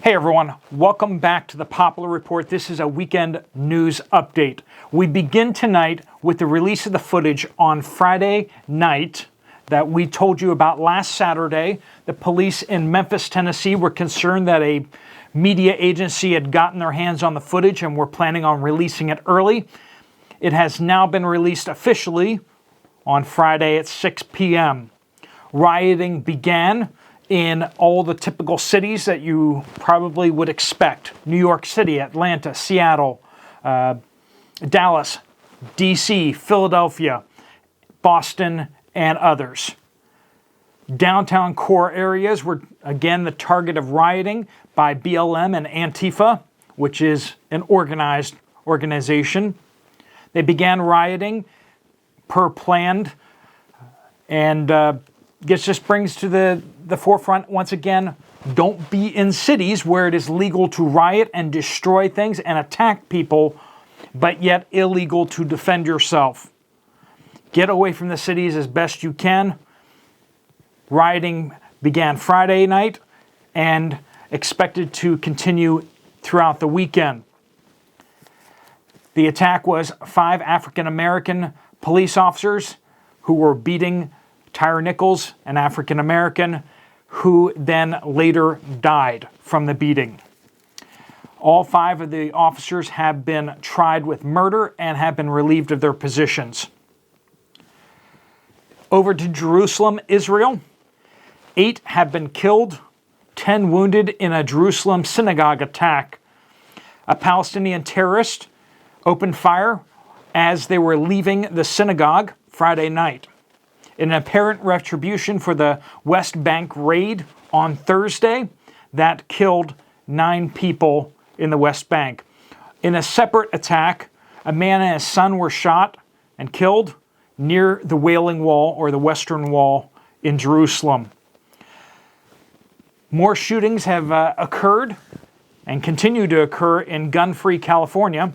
Hey everyone, welcome back to the Poplar Report. This is a weekend news update. We begin tonight with the release of the footage on Friday night that we told you about last Saturday. The police in Memphis, Tennessee were concerned that a media agency had gotten their hands on the footage and were planning on releasing it early. It has now been released officially on Friday at 6 p.m. Rioting began in all the typical cities that you probably would expect. New York City, Atlanta, Seattle, Dallas, D.C., Philadelphia, Boston, and others. Downtown core areas were again the target of rioting by BLM and Antifa, which is an organized organization. They began rioting per planned, and this just brings to the forefront, once again, don't be in cities where it is legal to riot and destroy things and attack people, but yet illegal to defend yourself. Get away from the cities as best you can. Rioting began Friday night and expected to continue throughout the weekend. The attack was 5 African American police officers who were beating Tyre Nichols, an African American, who then later died from the beating. All 5 of the officers have been tried with murder and have been relieved of their positions. Over to Jerusalem, Israel. 8 have been killed, 10 wounded in a Jerusalem synagogue attack. A Palestinian terrorist opened fire as they were leaving the synagogue Friday night. In an apparent retribution for the West Bank raid on Thursday that killed 9 people in the West Bank. In a separate attack, a man and his son were shot and killed near the Wailing Wall, or the Western Wall, in Jerusalem. More shootings have occurred and continue to occur in gun-free California.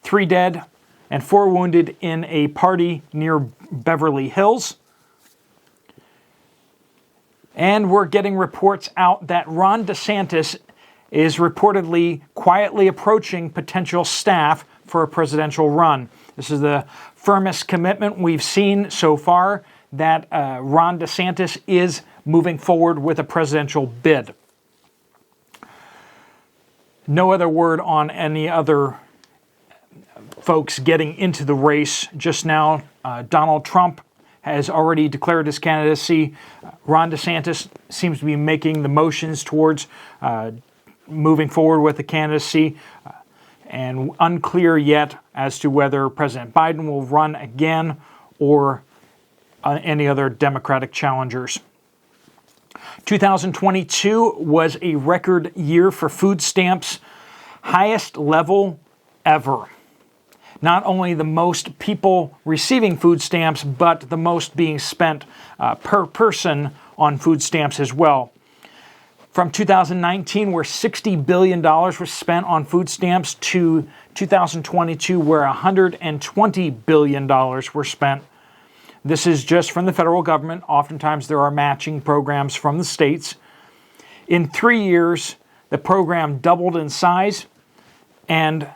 3 dead and 4 wounded in a party near Beverly Hills. And we're getting reports out that Ron DeSantis is reportedly quietly approaching potential staff for a presidential run. This is the firmest commitment we've seen so far that Ron DeSantis is moving forward with a presidential bid. No other word on any other folks getting into the race. Just now, Donald Trump has already declared his candidacy. Ron DeSantis seems to be making the motions towards moving forward with the candidacy, and unclear yet as to whether President Biden will run again or any other Democratic challengers. 2022 was a record year for food stamps, highest level ever. Not only the most people receiving food stamps, but the most being spent per person on food stamps as well. From 2019, where $60 billion was spent on food stamps, to 2022, where $120 billion were spent. This is just from the federal government. Oftentimes there are matching programs from the states. In 3 years, the program doubled in size, and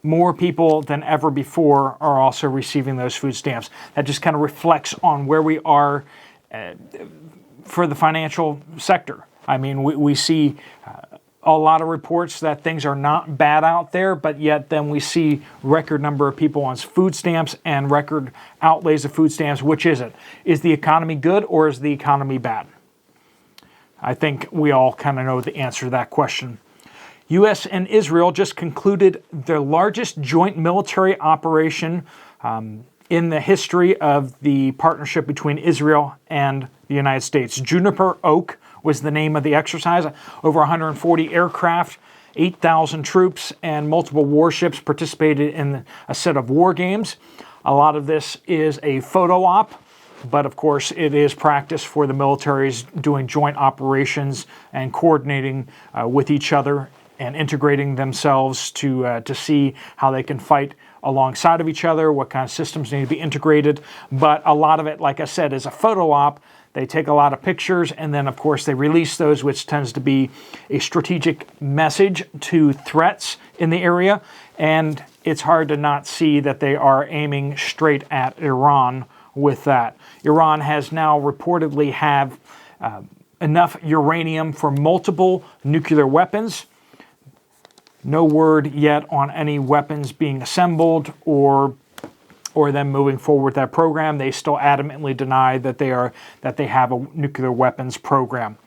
more people than ever before are also receiving those food stamps. That just kind of reflects on where we are for the financial sector. I mean, we see a lot of reports that things are not bad out there, but yet then we see record number of people on food stamps and record outlays of food stamps. Which is it? Is the economy good or is the economy bad? I think we all kind of know the answer to that question. U.S. and Israel just concluded their largest joint military operation in the history of the partnership between Israel and the United States. Juniper Oak was the name of the exercise. Over 140 aircraft, 8,000 troops, and multiple warships participated in a set of war games. A lot of this is a photo op, but of course it is practice for the militaries doing joint operations and coordinating with each other and integrating themselves to see how they can fight alongside of each other, what kind of systems need to be integrated. But a lot of it, like I said, is a photo op They take a lot of pictures, and then, of course, they release those, which tends to be a strategic message to threats in the area. And it's hard to not see that they are aiming straight at Iran with that. Iran has now reportedly have enough uranium for multiple nuclear weapons. No word yet on any weapons being assembled or them moving forward with that program. They still adamantly deny that they have a nuclear weapons program.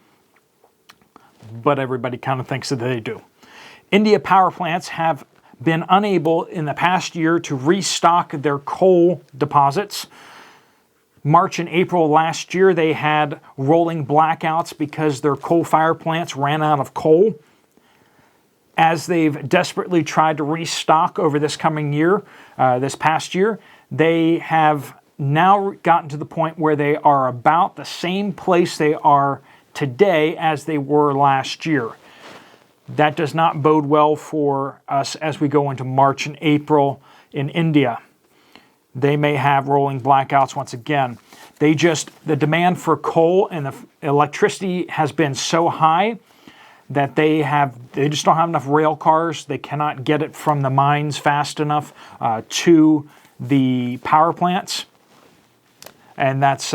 But everybody kind of thinks that they do. India power plants have been unable in the past year to restock their coal deposits. March and April last year, they had rolling blackouts because their coal-fired plants ran out of coal. As they've desperately tried to restock over this coming year, this past year, they have now gotten to the point where they are about the same place they are today as they were last year. That does not bode well for us as we go into March and April in India. They may have rolling blackouts once again. The demand for coal and the electricity has been so high that they just don't have enough rail cars. They cannot get it from the mines fast enough to the power plants. And that's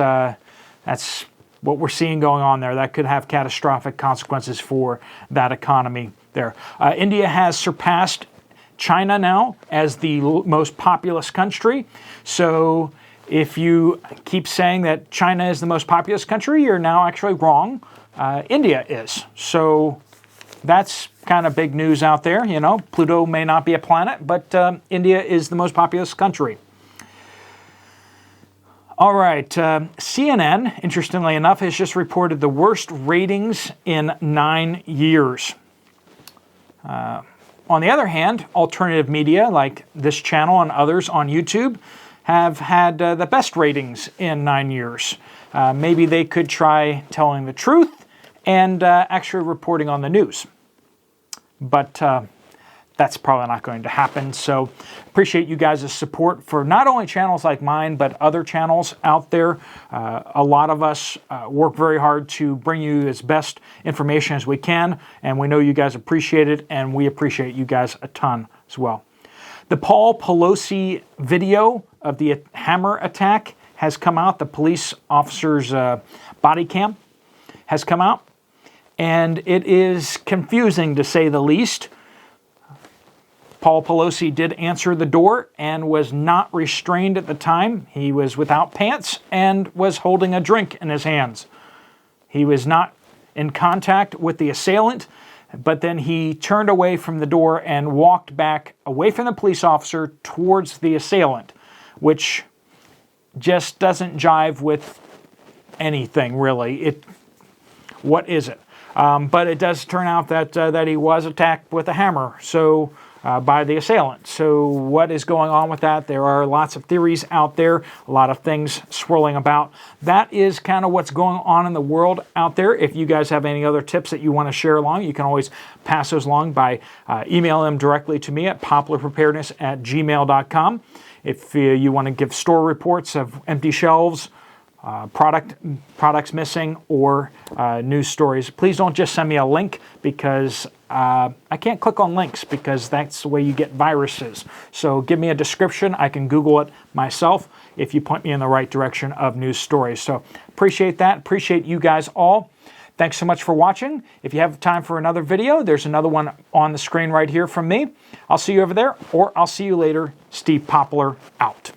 what we're seeing going on there. That could have catastrophic consequences for that economy there. India has surpassed China now as the most populous country. So if you keep saying that China is the most populous country, you're now actually wrong. India is. So that's kind of big news out there. You know, Pluto may not be a planet, but India is the most populous country. All right, CNN, interestingly enough, has just reported the worst ratings in 9 years. On the other hand, alternative media like this channel and others on YouTube have had the best ratings in 9 years. Maybe they could try telling the truth and actually reporting on the news. But that's probably not going to happen. So appreciate you guys' support for not only channels like mine, but other channels out there. A lot of us work very hard to bring you as best information as we can, and we know you guys appreciate it, and we appreciate you guys a ton as well. The Paul Pelosi video of the hammer attack has come out. The police officer's body cam has come out, and it is confusing to say the least. Paul Pelosi did answer the door and was not restrained at the time. He was without pants and was holding a drink in his hands. He was not in contact with the assailant, but then he turned away from the door and walked back away from the police officer towards the assailant, which just doesn't jive with anything, really. What is it? But it does turn out that he was attacked with a hammer, by the assailant. So what is going on with that? There are lots of theories out there, a lot of things swirling about. That is kind of what's going on in the world out there. If you guys have any other tips that you want to share along, you can always pass those along by emailing them directly to me at poplarpreparedness@gmail.com. If you want to give store reports of empty shelves, products missing, or news stories, please don't just send me a link, because I can't click on links because that's the way you get viruses. So give me a description. I can Google it myself if you point me in the right direction of news stories. So appreciate that. Appreciate you guys all. Thanks so much for watching. If you have time for another video, there's another one on the screen right here from me. I'll see you over there, or I'll see you later. Steve Poplar out.